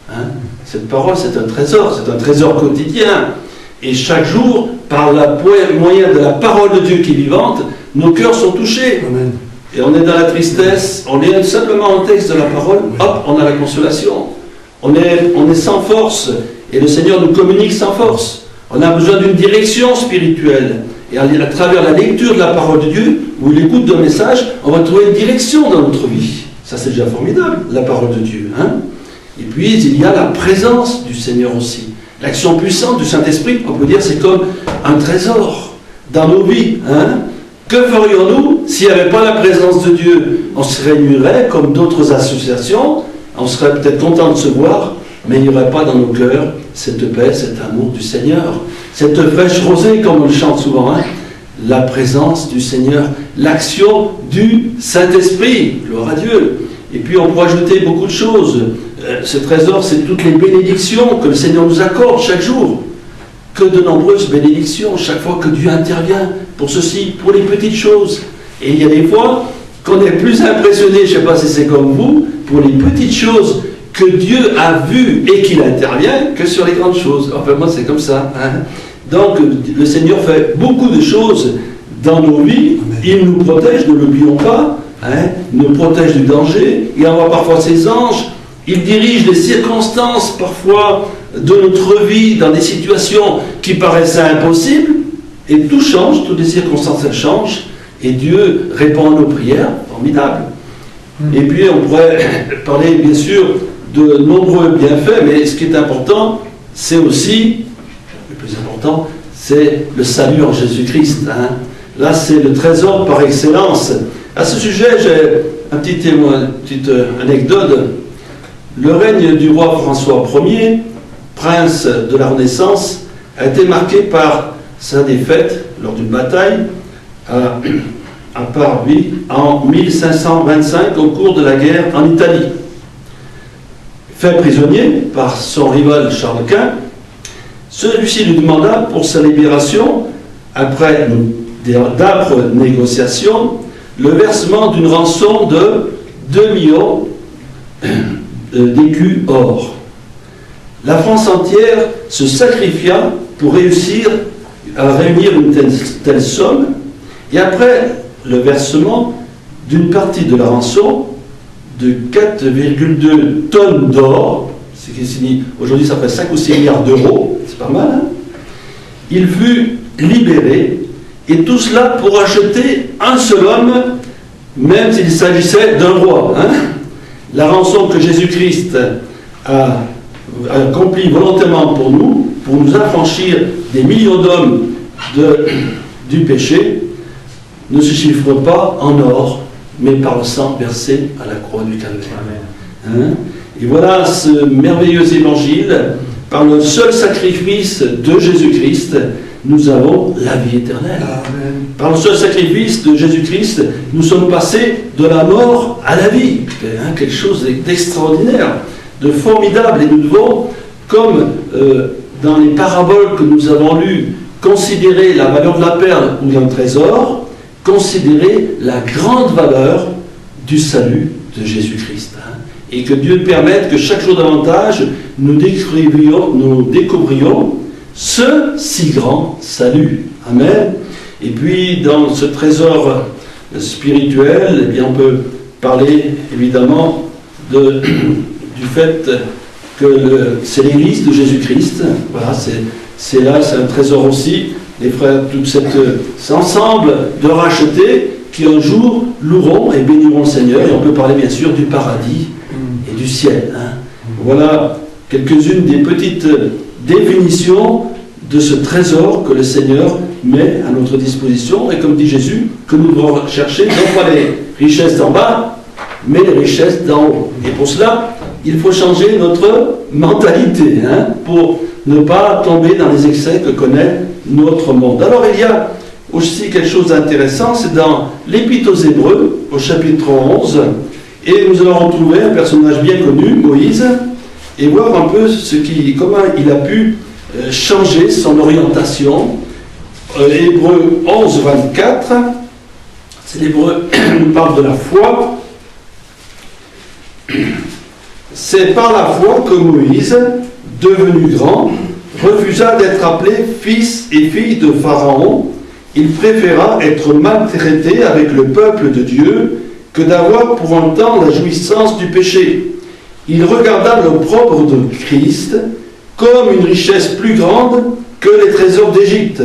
Hein? Cette parole, c'est un trésor quotidien. Et chaque jour, par le moyen de la parole de Dieu qui est vivante, nos cœurs sont touchés. Amen. Et on est dans la tristesse, on lit simplement un texte de la parole, hop, on a la consolation. On est sans force, et le Seigneur nous communique sans force. On a besoin d'une direction spirituelle. Et à travers la lecture de la parole de Dieu, ou l'écoute d'un message, on va trouver une direction dans notre vie. Ça, c'est déjà formidable, la parole de Dieu. Hein? Et puis, il y a la présence du Seigneur aussi. L'action puissante du Saint-Esprit, on peut dire, c'est comme un trésor dans nos vies. Hein? Que ferions-nous s'il n'y avait pas la présence de Dieu? On se réunirait comme d'autres associations, on serait peut-être content de se voir, mais il n'y aurait pas dans nos cœurs cette paix, cet amour du Seigneur, cette fraîche rosée, comme on le chante souvent, hein? La présence du Seigneur, l'action du Saint-Esprit, gloire à Dieu. Et puis on pourrait ajouter beaucoup de choses. Ce trésor, c'est toutes les bénédictions que le Seigneur nous accorde chaque jour. Que de nombreuses bénédictions, chaque fois que Dieu intervient, pour ceci, pour les petites choses. Et il y a des fois qu'on est plus impressionné, je ne sais pas si c'est comme vous, pour les petites choses que Dieu a vues et qu'il intervient, que sur les grandes choses. Enfin, moi, c'est comme ça. Hein. Donc, le Seigneur fait beaucoup de choses dans nos vies. Il nous protège, ne l'oublions pas. Hein. Il nous protège du danger. Il envoie parfois ses anges. Il dirige les circonstances, parfois, de notre vie dans des situations qui paraissaient impossibles. Et tout change, toutes les circonstances, elles changent. Et Dieu répond à nos prières. Formidable. Et puis, on pourrait parler, bien sûr, de nombreux bienfaits, mais ce qui est important, c'est aussi, le plus important, c'est le salut en Jésus-Christ. Hein. Là, c'est le trésor par excellence. À ce sujet, j'ai un petit témoin, une petite anecdote. Le règne du roi François Ier, prince de la Renaissance, a été marqué par sa défaite lors d'une bataille à Pavie en 1525 au cours de la guerre en Italie. Fait prisonnier par son rival Charles Quint, celui-ci lui demanda pour sa libération, après d'âpres négociations, le versement d'une rançon de 2 millions d'écus or. La France entière se sacrifia pour réussir à réunir une telle somme, et après le versement d'une partie de la rançon de 4,2 tonnes d'or, ce qui signifie aujourd'hui ça fait 5 ou 6 milliards d'euros, c'est pas mal, hein? Il fut libéré, et tout cela pour acheter un seul homme, même s'il s'agissait d'un roi. Hein? La rançon que Jésus-Christ a accomplie volontairement pour nous affranchir des millions d'hommes du péché, ne se chiffre pas en or, mais par le sang versé à la croix du Calvaire. Hein? Et voilà ce merveilleux évangile. Par le seul sacrifice de Jésus-Christ, nous avons la vie éternelle. Amen. Par le seul sacrifice de Jésus-Christ, nous sommes passés de la mort à la vie. Hein, quelque chose d'extraordinaire, de formidable. Et nous devons, comme dans les paraboles que nous avons lues, considérer la valeur de la perle ou d'un trésor, considérer la grande valeur du salut de Jésus-Christ. Hein, et que Dieu permette que chaque jour davantage, nous découvrions ce si grand salut. Amen. Et puis, dans ce trésor spirituel, eh bien, on peut parler évidemment du fait que c'est l'Église de Jésus-Christ. Voilà, c'est là, c'est un trésor aussi. Les frères, tout cet ensemble de rachetés qui un jour loueront et béniront le Seigneur. Et on peut parler bien sûr du paradis et du ciel. Hein. Voilà quelques-unes des petites définitions de ce trésor que le Seigneur met à notre disposition, et comme dit Jésus, que nous devons chercher non pas les richesses d'en bas, mais les richesses d'en haut. Et pour cela, il faut changer notre mentalité, hein, pour ne pas tomber dans les excès que connaît notre monde. Alors il y a aussi quelque chose d'intéressant, c'est dans l'Épître aux Hébreux, au chapitre 11, et nous allons retrouver un personnage bien connu, Moïse, et voir un peu comment il a pu changer son orientation. Hébreux 11, 24, c'est l'Hébreu qui nous parle de la foi. c'est par la foi que Moïse, devenu grand, refusa d'être appelé fils et fille de Pharaon. Il préféra être maltraité avec le peuple de Dieu que d'avoir pour un temps la jouissance du péché. Il regarda l'opprobre de Christ comme une richesse plus grande que les trésors d'Égypte,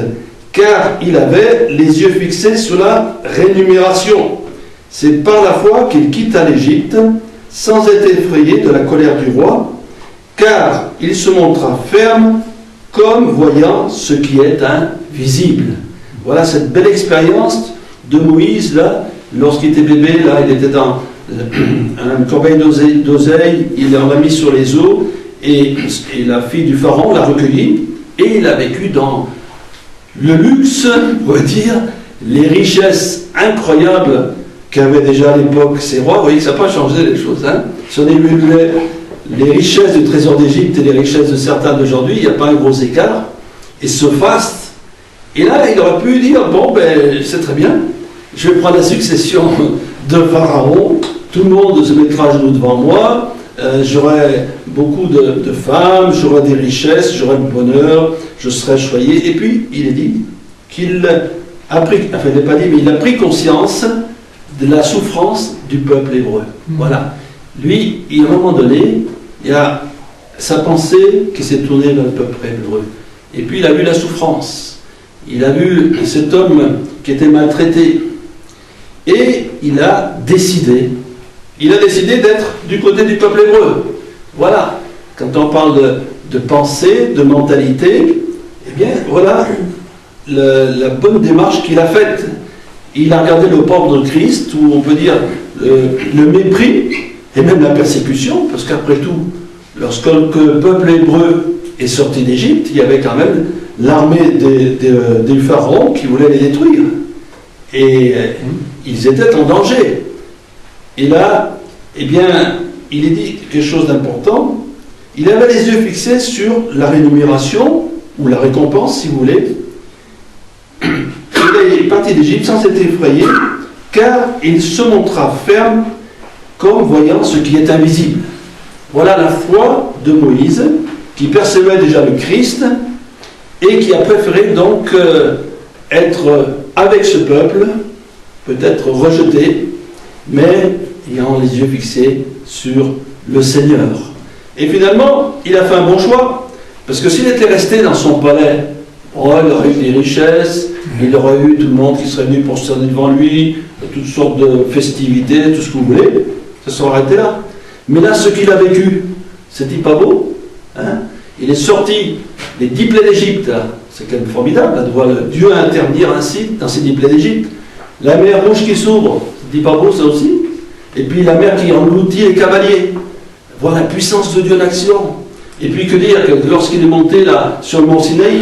car il avait les yeux fixés sur la rémunération. C'est par la foi qu'il quitta l'Égypte, sans être effrayé de la colère du roi, car il se montra ferme comme voyant ce qui est invisible. Voilà cette belle expérience de Moïse, là, lorsqu'il était bébé, là, il était dans une corbeille d'oseille, il en a mis sur les eaux, et la fille du pharaon l'a recueilli, et il a vécu dans le luxe, on va dire, les richesses incroyables qu'avaient déjà à l'époque ces rois. Vous voyez que ça n'a pas changé les choses. Si on évaluait les richesses du trésor d'Égypte et les richesses de certains d'aujourd'hui, il n'y a pas un gros écart. Et ce faste, et là, il aurait pu dire, bon, ben, c'est très bien, je vais prendre la succession de Pharaon, tout le monde se mettra à genoux devant moi, j'aurai beaucoup de femmes, j'aurai des richesses, j'aurai le bonheur, je serai choyé. Et puis, il est dit qu'il a pris, enfin, il n'est pas dit, mais il a pris conscience de la souffrance du peuple hébreu. Voilà. Lui, à un moment donné, il y a sa pensée qui s'est tournée vers le peuple hébreu. Et puis, il a vu la souffrance. Il a vu cet homme qui était maltraité. Et il a décidé d'être du côté du peuple hébreu. Voilà. Quand on parle de pensée, de mentalité, eh bien, voilà la bonne démarche qu'il a faite. Il a regardé le pauvre de Christ, où on peut dire le mépris et même la persécution, parce qu'après tout, lorsque le peuple hébreu est sorti d'Égypte, il y avait quand même l'armée des pharaons qui voulait les détruire. Et ils étaient en danger. Et là, eh bien, il est dit quelque chose d'important. Il avait les yeux fixés sur la rémunération, ou la récompense, si vous voulez. Il est parti d'Égypte sans être effrayé, car il se montra ferme comme voyant ce qui est invisible. Voilà la foi de Moïse, qui percevait déjà le Christ, et qui a préféré donc être avec ce peuple, peut-être rejeté, mais ayant les yeux fixés sur le Seigneur. Et finalement, il a fait un bon choix, parce que s'il était resté dans son palais, il aurait eu des richesses, il aurait eu tout le monde qui serait venu pour se tenir devant lui, toutes sortes de festivités, tout ce que vous voulez, ça serait arrêté là. Mais là, ce qu'il a vécu, c'est-il pas beau, Il est sorti des 10 plaies d'Égypte, c'est quand même formidable de voir Dieu intervenir ainsi dans ces 10 plaies d'Égypte. La mer rouge qui s'ouvre, c'est pas beau ça aussi. Et puis la mer qui engloutit les cavaliers. Voir la puissance de Dieu en action. Et puis que dire que lorsqu'il est monté là sur le mont Sinaï,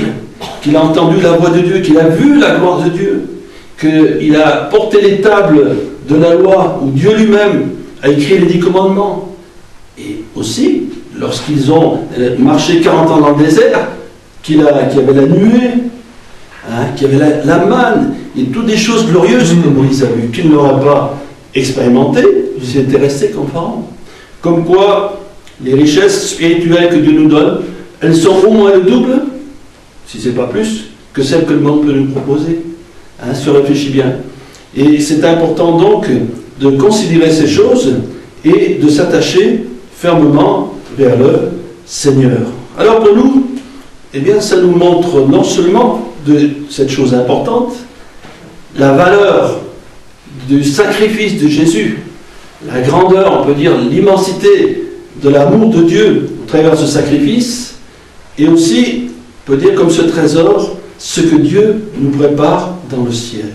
qu'il a entendu la voix de Dieu, qu'il a vu la gloire de Dieu, qu'il a porté les tables de la loi où Dieu lui-même a écrit les 10 commandements. Et aussi, lorsqu'ils ont marché 40 ans dans le désert, qu'il y avait la nuée, qu'il y avait la manne, et toutes des choses glorieuses que Moïse a vues, qu'il n'aurait pas expérimenté s'il était resté comme Pharaon. Comme quoi, les richesses spirituelles que Dieu nous donne, elles sont au moins le double, si ce n'est pas plus, que celles que le monde peut nous proposer. Se réfléchit bien. Et c'est important donc de considérer ces choses et de s'attacher fermement vers le Seigneur. Alors pour nous, eh bien, ça nous montre non seulement de cette chose importante, la valeur du sacrifice de Jésus, la grandeur, on peut dire l'immensité de l'amour de Dieu au travers de ce sacrifice, et aussi, on peut dire comme ce trésor, ce que Dieu nous prépare dans le ciel.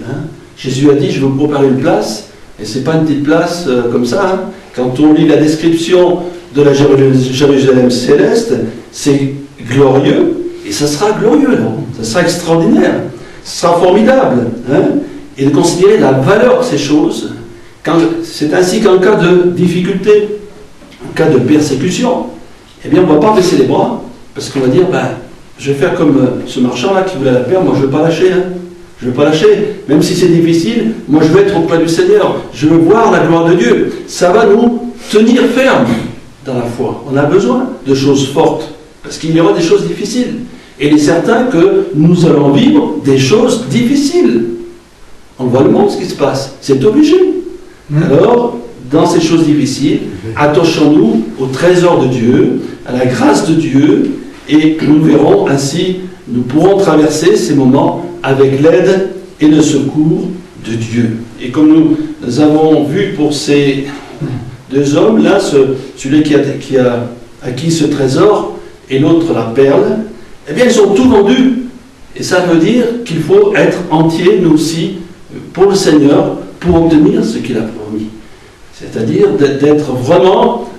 Jésus a dit, je vais vous préparer une place, et ce n'est pas une petite place comme ça. Quand on lit la description de la Jérusalem céleste, c'est glorieux, et ça sera glorieux, ça sera extraordinaire, ça sera formidable. Et de considérer la valeur de ces choses, c'est ainsi qu'en cas de difficulté, en cas de persécution, eh bien on ne va pas baisser les bras, parce qu'on va dire, je vais faire comme ce marchand-là qui voulait la perdre, moi je ne vais pas lâcher. Je ne vais pas lâcher, même si c'est difficile, moi je veux être auprès du Seigneur, je veux voir la gloire de Dieu. Ça va nous tenir ferme. dans la foi. On a besoin de choses fortes, parce qu'il y aura des choses difficiles. Et il est certain que nous allons vivre des choses difficiles. On voit le monde, ce qui se passe. C'est obligé. Alors, dans ces choses difficiles, attachons-nous au trésor de Dieu, à la grâce de Dieu, et nous verrons ainsi, nous pourrons traverser ces moments avec l'aide et le secours de Dieu. Et comme nous avons vu pour ces deux hommes, là, celui qui a acquis ce trésor et l'autre la perle, eh bien, ils ont tout vendu. Et ça veut dire qu'il faut être entier, nous aussi, pour le Seigneur, pour obtenir ce qu'il a promis. C'est-à-dire d'être vraiment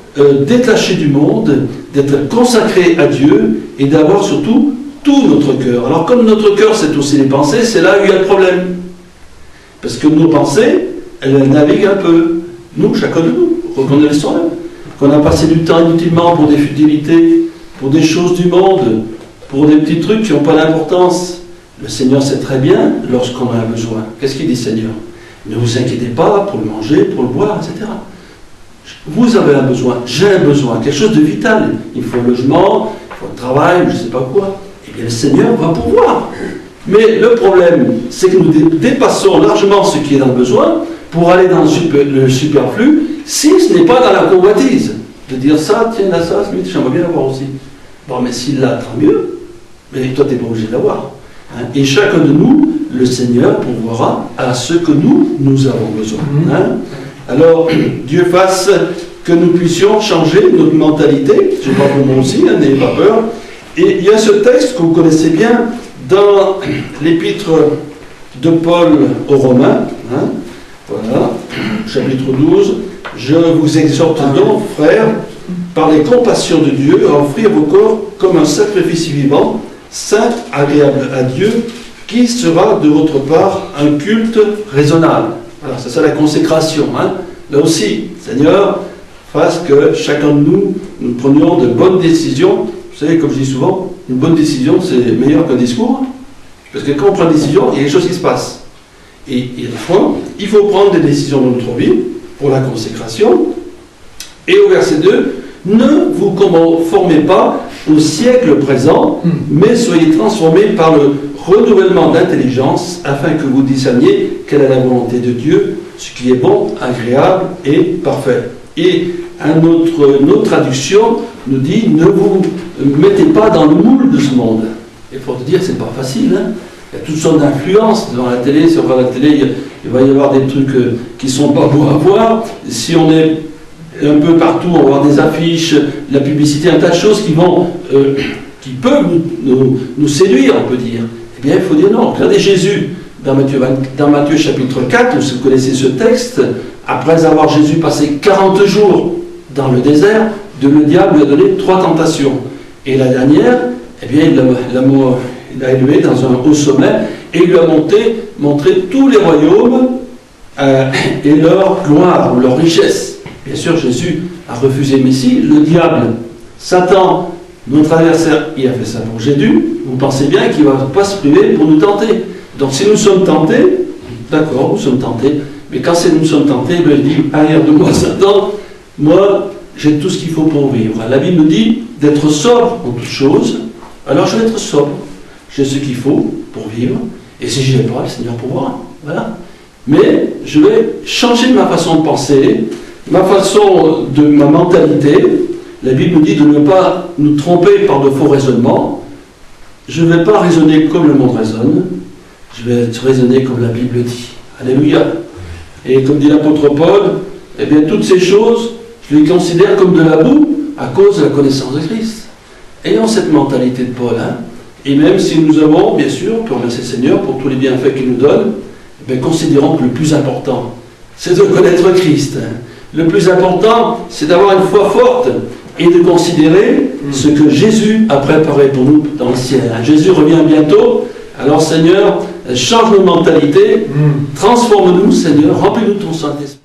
détaché du monde, d'être consacré à Dieu et d'avoir surtout tout notre cœur. Alors comme notre cœur c'est aussi les pensées, c'est là où il y a le problème. Parce que nos pensées, elles naviguent un peu. Nous, chacun de nous, reconnaissons-le. Qu'on a passé du temps inutilement pour des futilités, pour des choses du monde, pour des petits trucs qui n'ont pas d'importance. Le Seigneur sait très bien lorsqu'on en a besoin. Qu'est-ce qu'il dit, Seigneur? Ne vous inquiétez pas pour le manger, pour le boire, etc. Vous avez un besoin, j'ai un besoin, quelque chose de vital. Il faut un logement, il faut un travail, je ne sais pas quoi. Eh bien, le Seigneur va pouvoir. Mais le problème, c'est que nous dépassons largement ce qui est dans le besoin pour aller dans le superflu, si ce n'est pas dans la convoitise. De dire ça, tiens, là, ça, j'aimerais bien l'avoir aussi. Bon, mais s'il l'a, tant mieux. Mais toi, tu n'es pas obligé de l'avoir. Hein? Et chacun de nous, le Seigneur pourvoira à ce que nous avons besoin. Hein? Alors, Dieu fasse que nous puissions changer notre mentalité. Je parle pour moi aussi, hein, n'ayez pas peur. Et il y a ce texte que vous connaissez bien dans l'épître de Paul aux Romains. Hein? Voilà, chapitre 12. Je vous exhorte donc, frères, par les compassions de Dieu, à offrir vos corps comme un sacrifice vivant, saint, agréable à Dieu, qui sera de votre part un culte raisonnable. Alors, c'est ça la consécration. Hein. Là aussi, Seigneur, fasse que chacun de nous prenions de bonnes décisions. Vous savez, comme je dis souvent, une bonne décision, c'est meilleur qu'un discours. Parce que quand on prend une décision, il y a quelque chose qui se passe. Et des fois, il faut prendre des décisions dans notre vie pour la consécration. Et au verset 2, ne vous conformez pas au siècle présent, mais soyez transformés par le renouvellement d'intelligence, afin que vous discerniez quelle est la volonté de Dieu, ce qui est bon, agréable et parfait. Et une autre traduction nous dit, ne vous mettez pas dans le moule de ce monde. Il faut te dire, c'est pas facile. Hein. Il y a toutes sortes d'influences devant la télé. Si on regarde la télé, il va y avoir des trucs qui sont pas beaux à voir. Si on est un peu partout, on va voir des affiches, la publicité, un tas de choses qui peuvent nous séduire, on peut dire. Eh bien, il faut dire non. Regardez Jésus dans Matthieu chapitre 4, vous connaissez ce texte. Après avoir Jésus passé 40 jours dans le désert, le diable lui a donné 3 tentations. Et la dernière, eh bien, il l'a élevé dans un haut sommet et il lui a montré tous les royaumes et leur gloire ou leur richesse. Bien sûr, Jésus a refusé, mais si le diable, Satan, notre adversaire, il a fait ça pour Jésus, vous pensez bien qu'il ne va pas se priver pour nous tenter. Donc si nous sommes tentés, d'accord, nous sommes tentés, mais quand nous sommes tentés, ben, il dit, arrière de moi Satan, moi j'ai tout ce qu'il faut pour vivre. La Bible nous dit d'être sobre en toutes choses, alors je vais être sobre, j'ai ce qu'il faut pour vivre, et si je n'ai pas, le Seigneur pourra. Voilà. Mais je vais changer ma façon de penser, ma mentalité. La Bible nous dit de ne pas nous tromper par de faux raisonnements. Je ne vais pas raisonner comme le monde raisonne, je vais raisonner comme la Bible dit. Alléluia. Et comme dit l'apôtre Paul, eh bien toutes ces choses, je les considère comme de la boue à cause de la connaissance de Christ. Ayons cette mentalité de Paul. Hein. Et même si nous avons, bien sûr, on peut remercier le Seigneur pour tous les bienfaits qu'il nous donne, eh bien, considérons que le plus important, c'est de connaître Christ. Hein. Le plus important, c'est d'avoir une foi forte et de considérer ce que Jésus a préparé pour nous dans le ciel. Hein. Jésus revient bientôt. Alors Seigneur, change nos mentalités, transforme-nous Seigneur, remplis-nous de ton Saint-Esprit.